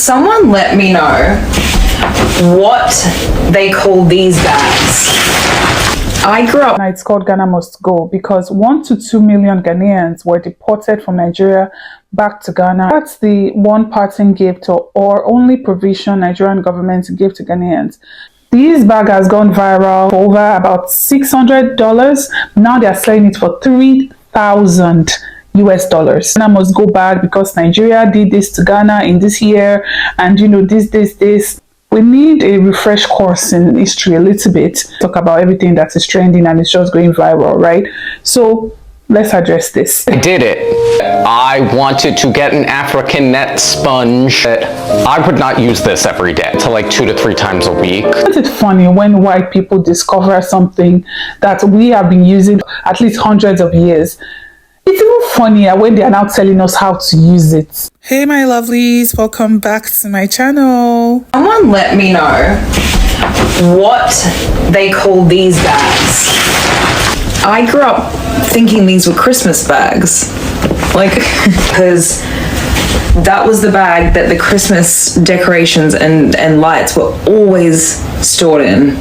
Someone let me know what they call these bags. I grew up. It's called Ghana Must Go because 1 to 2 million Ghanaians were deported from Nigeria back to Ghana. That's the one parting gift or only provision Nigerian government gave to Ghanaians. This bag has gone viral for over about $600. Now they are selling it for $3,000. Ghana must go back because Nigeria did this to Ghana in this year, and this. We need a refresh course in history a little bit. Talk about everything that is trending and it's just going viral, right? So let's address this. I did it. I wanted to get an African net sponge. I would not use this every day, to like 2 to 3 times a week. Isn't it funny when white people discover something that we have been using at least hundreds of years? It's even funnier when they are now telling us how to use it. Hey my lovelies, welcome back to my channel. Someone let me know what they call these bags. I grew up thinking these were Christmas bags, like, because that was the bag that the Christmas decorations and lights were always stored in.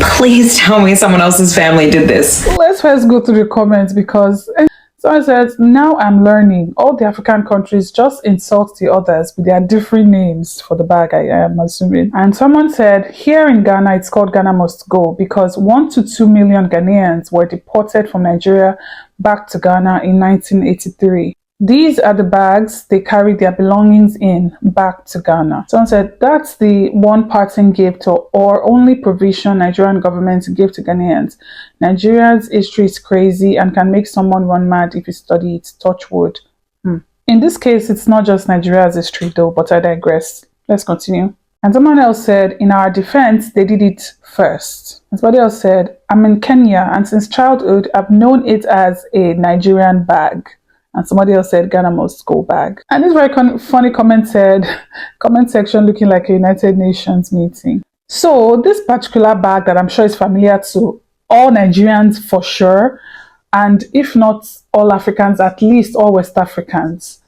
Please tell me someone else's family did this. Let's first go through the comments because someone says, now I'm learning. All the African countries just insult the others with their different names for the bag, I am assuming. And someone said, here in Ghana, it's called Ghana Must Go because 1 to 2 million Ghanaians were deported from Nigeria back to Ghana in 1983. These are the bags they carry their belongings in back to Ghana. Someone said, that's the one parting gift or only provision Nigerian government gave to Ghanaians. Nigeria's history is crazy and can make someone run mad if you study it. Touch wood. In this case, it's not just Nigeria's history though, but I digress. Let's continue. And someone else said, in our defense, they did it first. And somebody else said, I'm in Kenya and since childhood, I've known it as a Nigerian bag. And somebody else said, Ghana Must Go bag. And this very funny comment said, comment section looking like a United Nations meeting. So this particular bag that I'm sure is familiar to all Nigerians for sure, and if not all Africans, at least all West Africans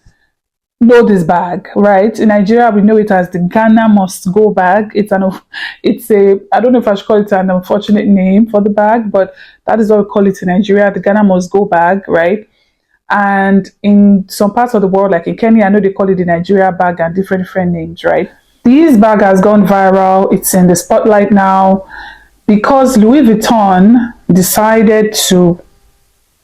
know this bag, right? In Nigeria, we know it as the Ghana Must Go bag. It's a, I don't know if I should call it an unfortunate name for the bag, but that is what we call it in Nigeria, the Ghana Must Go bag, right? And in some parts of the world, like in Kenya, I know they call it the Nigeria bag and different names, right? This bag has gone viral. It's in the spotlight now because Louis Vuitton decided to,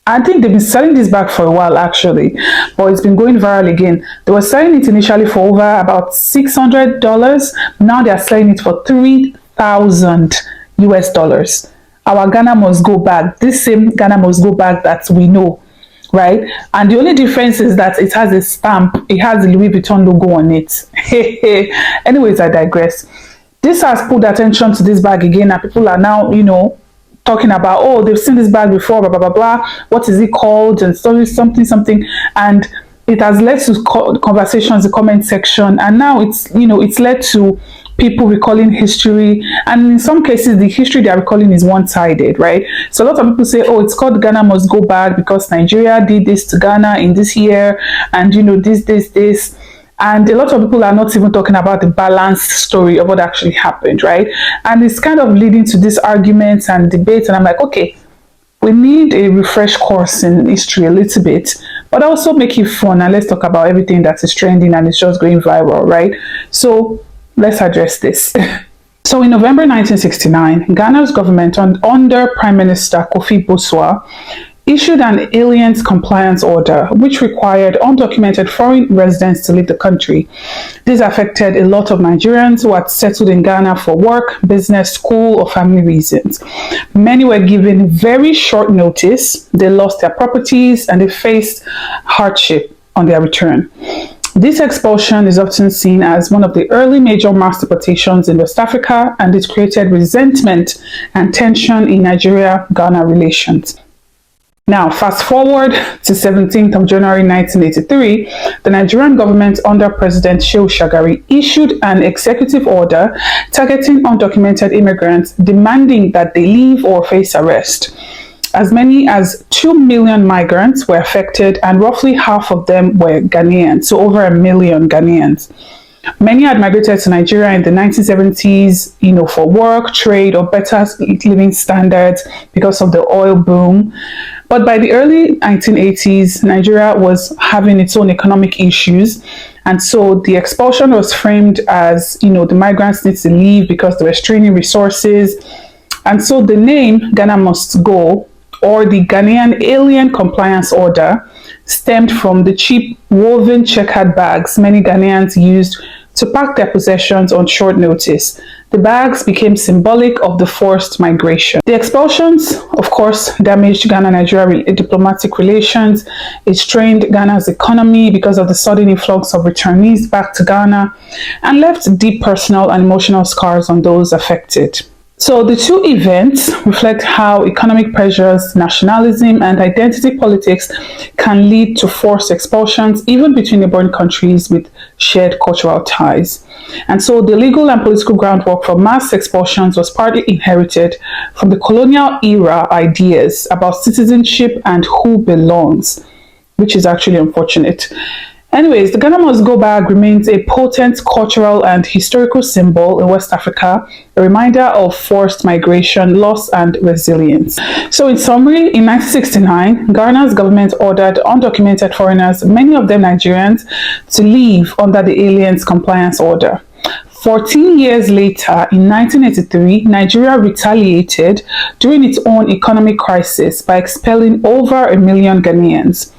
I think they've been selling this bag for a while actually, but it's been going viral again. They were selling it initially for over about $600. Now they're selling it for $3,000. Our Ghana Must Go bag, this same Ghana Must Go bag that we know, right? And the only difference is that it has a stamp. It has the Louis Vuitton logo on it. Anyways, I digress. This has put attention to this bag again, and people are now, talking about, oh, they've seen this bag before, blah, blah, blah, blah. What is it called? And something. And it has led to conversations in the comment section. And now it's led to people recalling history, and in some cases the history they are recalling is one-sided, right? So a lot of people say, oh, it's called Ghana Must Go back because Nigeria did this to Ghana in this year, and this, and a lot of people are not even talking about the balanced story of what actually happened, right? And it's kind of leading to these arguments and debates, and I'm like, okay, we need a refresh course in history a little bit, but also make it fun, and let's talk about everything that is trending and it's just going viral, right? So let's address this. So in November 1969, Ghana's government under Prime Minister Kofi Bosua issued an aliens compliance order which required undocumented foreign residents to leave the country. This affected a lot of Nigerians who had settled in Ghana for work, business, school, or family reasons. Many were given very short notice, they lost their properties, and they faced hardship on their return. This expulsion is often seen as one of the early major mass deportations in West Africa, and it created resentment and tension in Nigeria-Ghana relations. Now, fast forward to 17th of January 1983, the Nigerian government under President Shehu Shagari issued an executive order targeting undocumented immigrants, demanding that they leave or face arrest. As many as 2 million migrants were affected, and roughly half of them were Ghanaians, so over 1 million Ghanaians. Many had migrated to Nigeria in the 1970s, for work, trade, or better living standards because of the oil boom. But by the early 1980s, Nigeria was having its own economic issues. And so the expulsion was framed as, the migrants need to leave because they were straining resources. And so the name Ghana Must Go, or the Ghanaian Alien Compliance Order, stemmed from the cheap woven checkered bags many Ghanaians used to pack their possessions on short notice. The bags became symbolic of the forced migration. The expulsions, of course, damaged Ghana-Nigeria diplomatic relations. It strained Ghana's economy because of the sudden influx of returnees back to Ghana, and left deep personal and emotional scars on those affected. So the two events reflect how economic pressures, nationalism, and identity politics can lead to forced expulsions, even between neighboring countries with shared cultural ties. And so the legal and political groundwork for mass expulsions was partly inherited from the colonial era ideas about citizenship and who belongs, which is actually unfortunate. Anyways, the Ghana Must Go bag remains a potent cultural and historical symbol in West Africa, a reminder of forced migration, loss, and resilience. So in summary, in 1969, Ghana's government ordered undocumented foreigners, many of them Nigerians, to leave under the Aliens Compliance Order. 14 years later, in 1983, Nigeria retaliated during its own economic crisis by expelling over 1 million Ghanaians.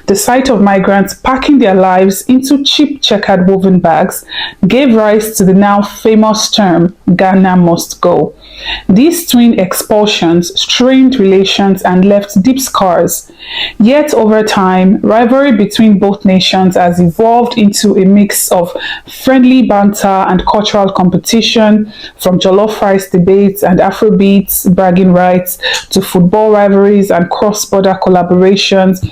The sight of migrants packing their lives into cheap checkered woven bags gave rise to the now famous term Ghana Must Go. These twin expulsions strained relations and left deep scars. Yet over time, rivalry between both nations has evolved into a mix of friendly banter and cultural competition, from jollof rice debates and Afrobeats bragging rights to football rivalries and cross-border collaborations,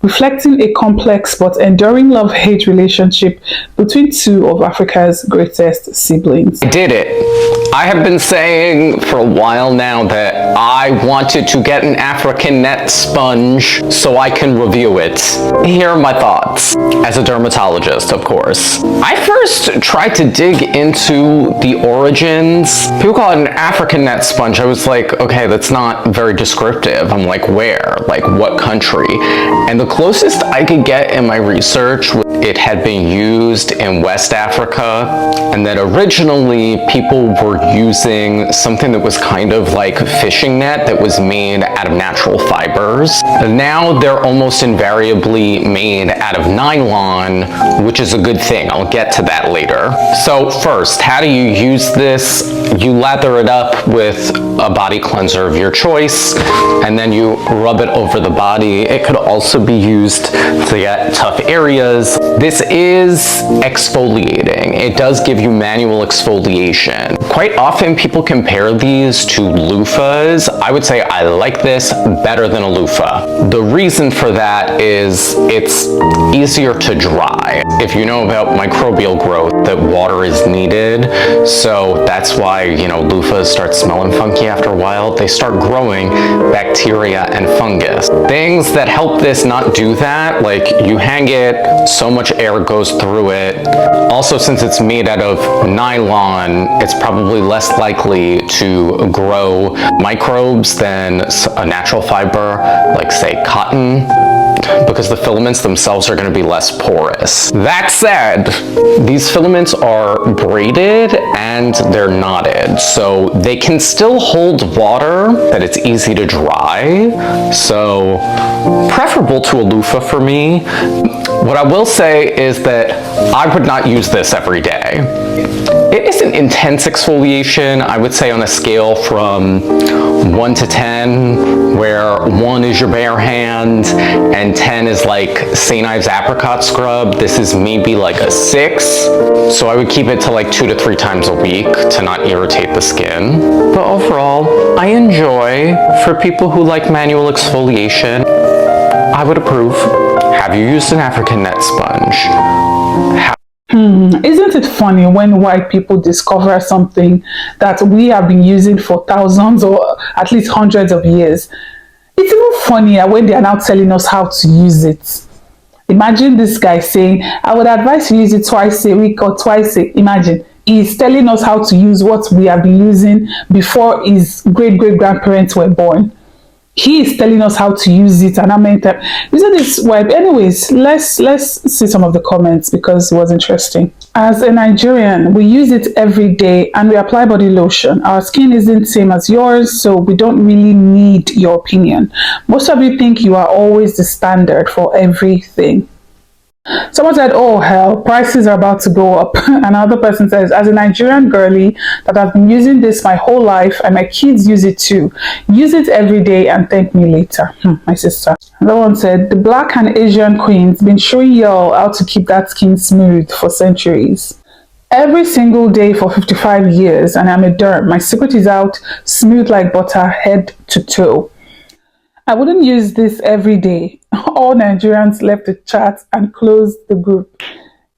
reflecting a complex but enduring love-hate relationship between two of Africa's greatest siblings. I did it. I have been saying for a while now that I wanted to get an African net sponge so I can review it. Here are my thoughts, as a dermatologist, of course. I first tried to dig into the origins. People call it an African net sponge. I was like, okay, that's not very descriptive. I'm like, where? Like, what country? And the closest I could get in my research, it had been used in West Africa, and that originally people were using something that was kind of like a fishing net that was made out of natural fibers. Now they're almost invariably made out of nylon, which is a good thing. I'll get to that later. So first, how do you use this? You lather it up with a body cleanser of your choice, and then you rub it over the body. It could also be used to get tough areas. This is exfoliating. It does give you manual exfoliation. Quite often people compare these to loofahs. I would say I like this better than a loofah. The reason for that is it's easier to dry. If you know about microbial growth, that water is needed. So that's why, loofahs start smelling funky after a while. They start growing bacteria and fungus. Things that help this not do that, like you hang it, so much air goes through it. Also, since it's made out of nylon, it's probably less likely to grow microbes than a natural fiber, like say cotton, because the filaments themselves are going to be less porous. That said, these filaments are braided and they're knotted, so they can still hold water, that it's easy to dry, so preferable to a loofah for me. What I will say is that I would not use this every day. It is an intense exfoliation, I would say, on a scale from 1 to 10, where 1 is your bare hand and 10 is like St. Ives apricot scrub. This is maybe like a 6. So I would keep it to like 2 to 3 times a week to not irritate the skin. But overall, I enjoy, for people who like manual exfoliation, I would approve. Have you used an African net sponge? Isn't it funny when white people discover something that we have been using for thousands or at least hundreds of years? It's even funnier when they are now telling us how to use it. Imagine this guy saying, I would advise you use it twice a week or twice a, imagine. He's telling us how to use what we have been using before his great-great-grandparents were born. He is telling us how to use it and how many times. Isn't this web? Anyways, let's see some of the comments because it was interesting. As a Nigerian, we use it every day and we apply body lotion. Our skin isn't same as yours, so we don't really need your opinion. Most of you think you are always the standard for everything. Someone said, oh hell, prices are about to go up. Another person says, as a Nigerian girly that has been using this my whole life and my kids use it too. Use it every day and thank me later. My sister. Another one said, the black and Asian queens been showing y'all how to keep that skin smooth for centuries. Every single day for 55 years and I'm a derm. My secret is out, smooth like butter, head to toe. I wouldn't use this every day. All Nigerians left the chat and closed the group.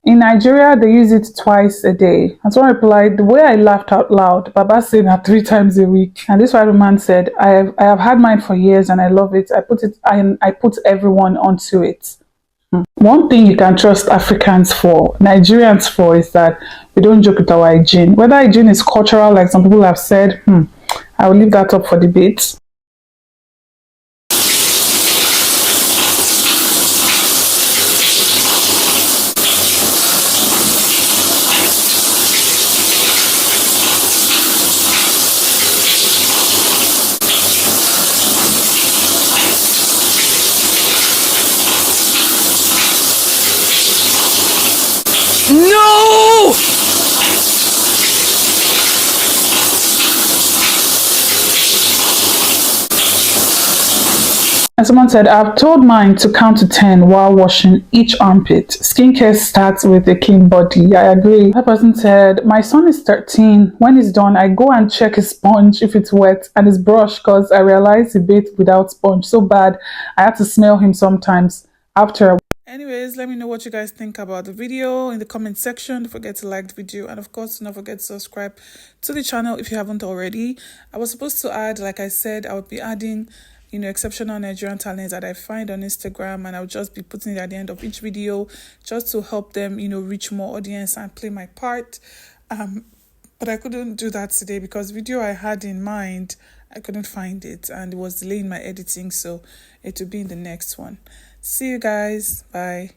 In Nigeria, they use it twice a day. And someone replied, the way I laughed out loud, Baba said that 3 times a week. And this white woman said, I have had mine for years and I love it. I put everyone onto it. One thing you can trust Africans for, Nigerians for, is that we don't joke with our hygiene. Whether hygiene is cultural, like some people have said, I will leave that up for debate. No! And someone said, I've told mine to count to 10 while washing each armpit. Skincare starts with a clean body. I agree. That person said, my son is 13. When he's done, I go and check his sponge if it's wet and his brush because I realized he bathed without sponge. So bad, I had to smell him sometimes after. Anyways, let me know what you guys think about the video in the comment section. Don't forget to like the video and of course do not forget to subscribe to the channel if you haven't already. I was supposed to add, like I said, I would be adding exceptional Nigerian talents that I find on Instagram, and I'll just be putting it at the end of each video just to help them, reach more audience and play my part. But I couldn't do that today because the video I had in mind, I couldn't find it and it was delaying my editing, so it will be in the next one. See you guys. Bye.